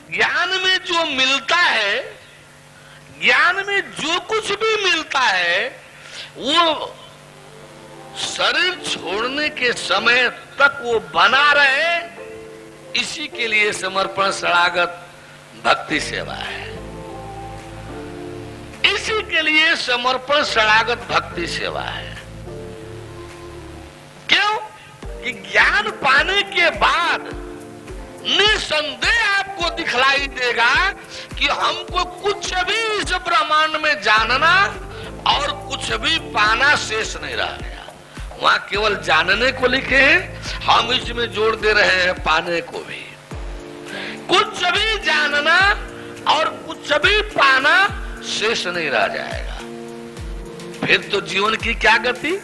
ज्ञान में जो मिलता है, ज्ञान में जो कुछ भी मिलता है, वो शरीर छोड़ने के समय तक वो बना रहे, इसी के लिए समर्पण शरणागत भक्ति सेवा है। इसी के लिए समर्पण शरणागत भक्ति सेवा है। क्यों? कि ज्ञान पाने के बाद निसंदेह आपको दिखलाई देगा कि हमको कुछ भी इस ब्रह्मांड में जानना और कुछ भी पाना शेष नहीं रह गया। वहां केवल जानने को लिखे हैं, हम इसमें जोड़ दे रहे हैं पाने को भी। कुछ भी जानना और कुछ भी पाना शेष नहीं रह जाएगा। फिर तो जीवन की क्या गति?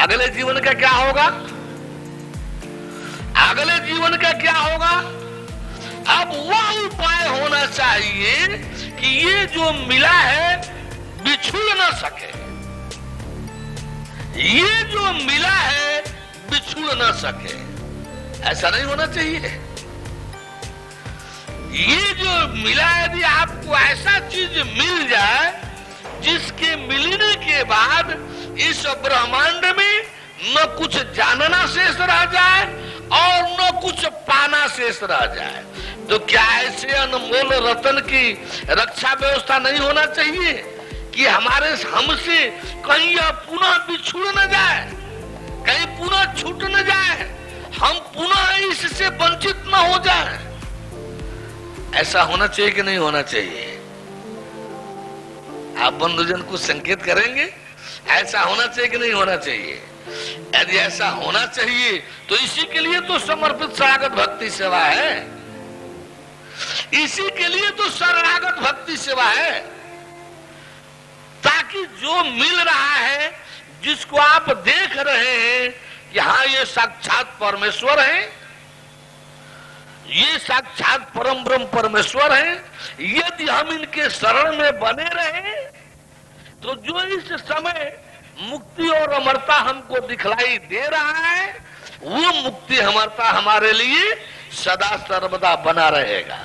अगले जीवन का क्या होगा? अगले जीवन का क्या होगा? अब वह उपाय होना चाहिए कि ये जो मिला है बिछुड़ ना सके। ये जो मिला है बिछुड़ ना सके, ऐसा नहीं होना चाहिए। ये जो मिला है, यदि आपको ऐसा चीज मिल जाए जिसके मिलने के बाद इस ब्रह्मांड में न कुछ जानना शेष रह जाए और न कुछ पाना शेष रह जाए, तो क्या ऐसे अनमोल रतन की रक्षा व्यवस्था नहीं होना चाहिए कि हमारे हमसे कहीं यह पुनः बिछुड़ न जाए, कहीं पुनः छूट न जाए, हम पुनः इससे वंचित न हो जाए? ऐसा होना चाहिए कि नहीं होना चाहिए? आप बंधुजन कुछ संकेत करेंगे? ऐसा होना चाहिए कि नहीं होना चाहिए? यदि ऐसा होना चाहिए तो इसी के लिए तो समर्पित शरणागत भक्ति सेवा है। इसी के लिए तो शरणागत भक्ति सेवा है, ताकि जो मिल रहा है, जिसको आप देख रहे हैं कि हाँ ये साक्षात परमेश्वर है, ये साक्षात परम ब्रह्म परमेश्वर है, यदि हम इनके शरण में बने रहे तो जो इस समय मुक्ति और अमरता हमको दिखलाई दे रहा है, वो मुक्ति अमरता हमारे लिए सदा सर्वदा बना रहेगा।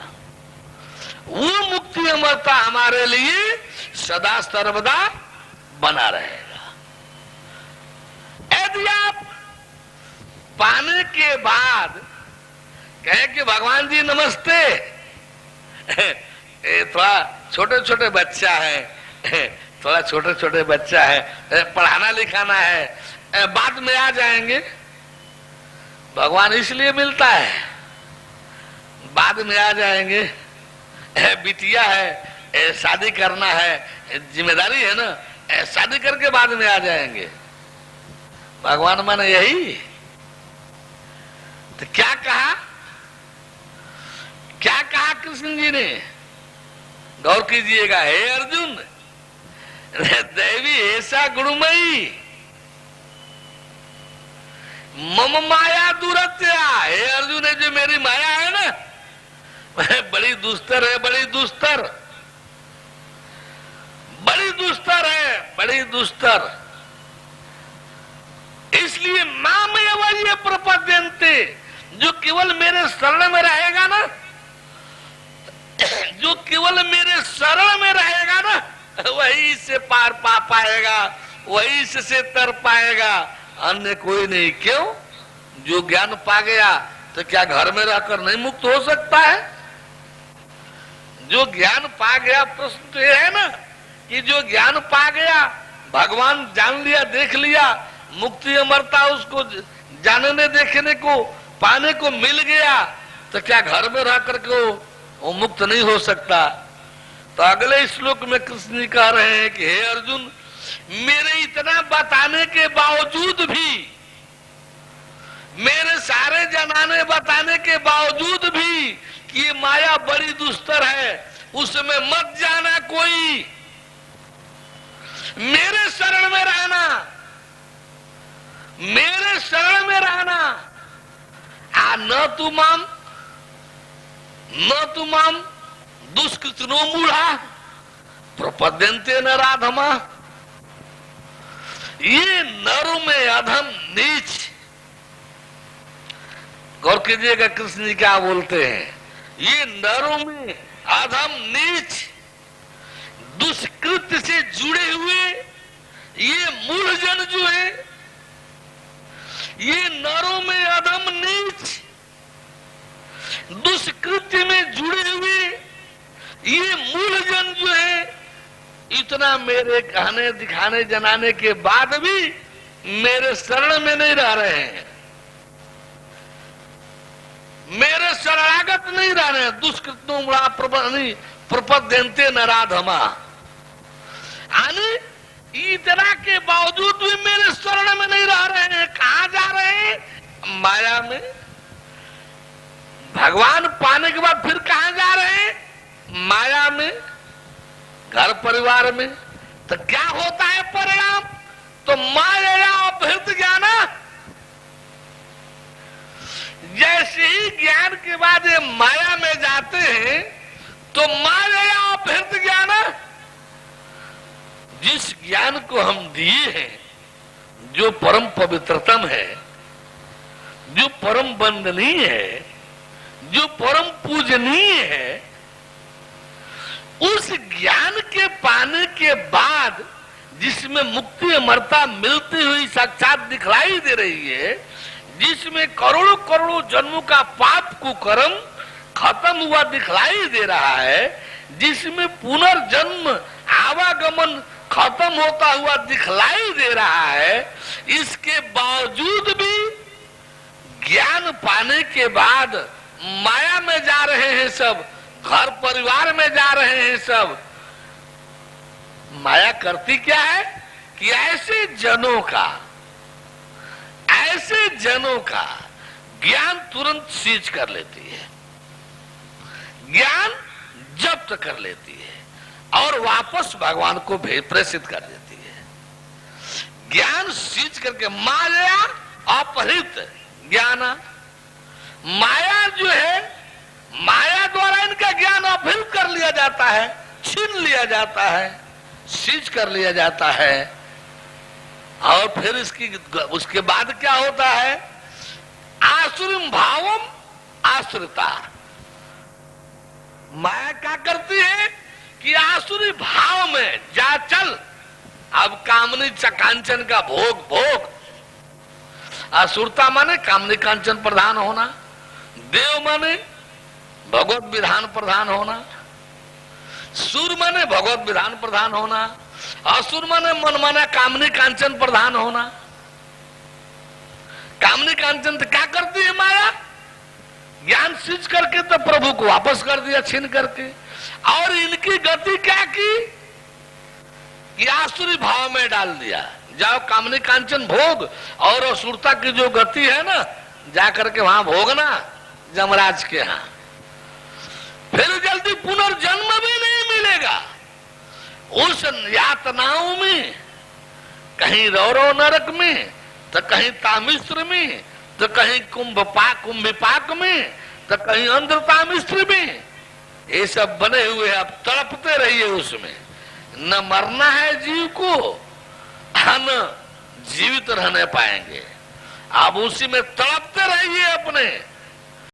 वो मुक्ति अमरता हमारे लिए सदा सर्वदा बना रहेगा। यदि आप पाने के बाद कहे कि भगवान जी नमस्ते, थोड़ा छोटे छोटे बच्चा है, थोड़ा छोटे छोटे बच्चा है, पढ़ाना लिखाना है, बाद में आ जाएंगे। भगवान इसलिए मिलता है, बाद में आ जाएंगे। बिटिया है, शादी करना है, जिम्मेदारी है ना, शादी करके बाद में आ जाएंगे। भगवान माने यही? तो क्या कहा? क्या कहा कृष्ण जी ने? गौर कीजिएगा। हे अर्जुन, दैवी ऐसा गुणमयी मम माया दुरत्या। हे अर्जुन, जो मेरी माया है ना, बड़ी दुस्तर है, बड़ी दुस्तर, बड़ी दुस्तर है, बड़ी दुस्तर। इसलिए माम ये प्रपद्यन्ते, जो केवल मेरे शरण में रहेगा ना, जो केवल मेरे शरण में रहेगा ना, वही से पार पा पाएगा, वही से तर पाएगा, अन्य कोई नहीं। क्यों? जो ज्ञान पा गया तो क्या घर में रहकर नहीं मुक्त हो सकता है? जो ज्ञान पा गया, प्रश्न तो यह है ना कि जो ज्ञान पा गया, भगवान जान लिया, देख लिया, मुक्ति अमरता उसको जानने देखने को पाने को मिल गया, तो क्या घर में रह करके वो मुक्त नहीं हो सकता? तो अगले श्लोक में कृष्ण जी कह रहे हैं कि हे अर्जुन, मेरे इतना बताने के बावजूद भी, मेरे सारे जनाने बताने के बावजूद भी कि ये माया बड़ी दुस्तर है, उसमें मत जाना कोई, मेरे शरण में रहना, मेरे शरण में रहना। न तुमाम दुष्कृतनो मूढ़ा प्रपद्यन्ते न राधमा। ये नर में अधम नीच। गौर कीजिएगा कृष्ण जी क्या बोलते हैं। ये नरों में अधम नीच दुष्कृत्य से जुड़े हुए ये मूढ़जन जो है, ये नरों में अधम नीच दुष्कृत्य में जुड़े हुए ये मूढ़जन जो है, इतना मेरे कहने दिखाने जनाने के बाद भी मेरे शरण में नहीं रह रहे हैं, मेरे शरणागत नहीं रह रहे हैं। दुष्कृत्यों बड़ा प्रपद्यन्ते नराधमा, इतना के बावजूद भी मेरे शरण में नहीं रह रहे हैं। कहां जा रहे हैं? माया में। भगवान पाने के बाद फिर कहां जा रहे हैं? माया में, घर परिवार में। तो क्या होता है परिणाम? तो माया अपहृत ज्ञान। जैसे ही ज्ञान के बाद ये माया में जाते हैं तो माया अपहृत ज्ञान, जिस ज्ञान को हम दिए हैं, जो परम पवित्रतम है, जो परम वंदनीय है, जो परम पूजनीय है, उस ज्ञान के पाने के बाद जिसमें मुक्ति अमरता मिलती हुई साक्षात दिखलाई दे रही है, जिसमें करोड़ों करोड़ों जन्मों का पाप कुकर्म खत्म हुआ दिखलाई दे रहा है, जिसमें पुनर्जन्म आवागमन खत्म होता हुआ दिखलाई दे रहा है, इसके बावजूद भी ज्ञान पाने के बाद माया में जा रहे हैं सब, घर परिवार में जा रहे हैं सब। माया करती क्या है कि ऐसे जनों का ज्ञान तुरंत सीज कर लेती है, ज्ञान जब्त कर लेती है और वापस भगवान को प्रेषित कर देती है। ज्ञान सीज करके माया अपहृत ज्ञान, माया जो है, माया द्वारा इनका ज्ञान अपहृत कर लिया जाता है, छीन लिया जाता है, सीज कर लिया जाता है। और फिर उसके बाद क्या होता है? आसुरिम भावम आश्रिता। माया क्या करती है कि आसुरी भाव में जा चल, अब कामनी कांचन का भोग। आसुरता माने कामनी कांचन प्रधान होना, देव माने भगवत विधान प्रधान होना, सुर माने भगवत विधान प्रधान होना, असुर माने मन माना कामनी कांचन प्रधान होना। कामनी कांचन तो क्या करती है माया? ज्ञान सींच करके तो प्रभु को वापस कर दिया छीन करके। और इनकी गति क्या की? आसुरी भाव में डाल दिया, जाओ कामनी कांचन भोग। और असुरता की जो गति है ना, जाकर के वहां भोगना जमराज के यहाँ, फिर जल्दी पुनर्जन्म भी नहीं मिलेगा। उस यातनाओं में, कहीं रौरव नरक में, तो कहीं तामिश्र में, तो कहीं कुंभिपाक में, तो कहीं अंधतामिश्र में, ये सब बने हुए। अब तड़पते रहिए उसमें, न मरना है जीव को, न जीवित रहने पाएंगे। अब उसी में तड़पते रहिए अपने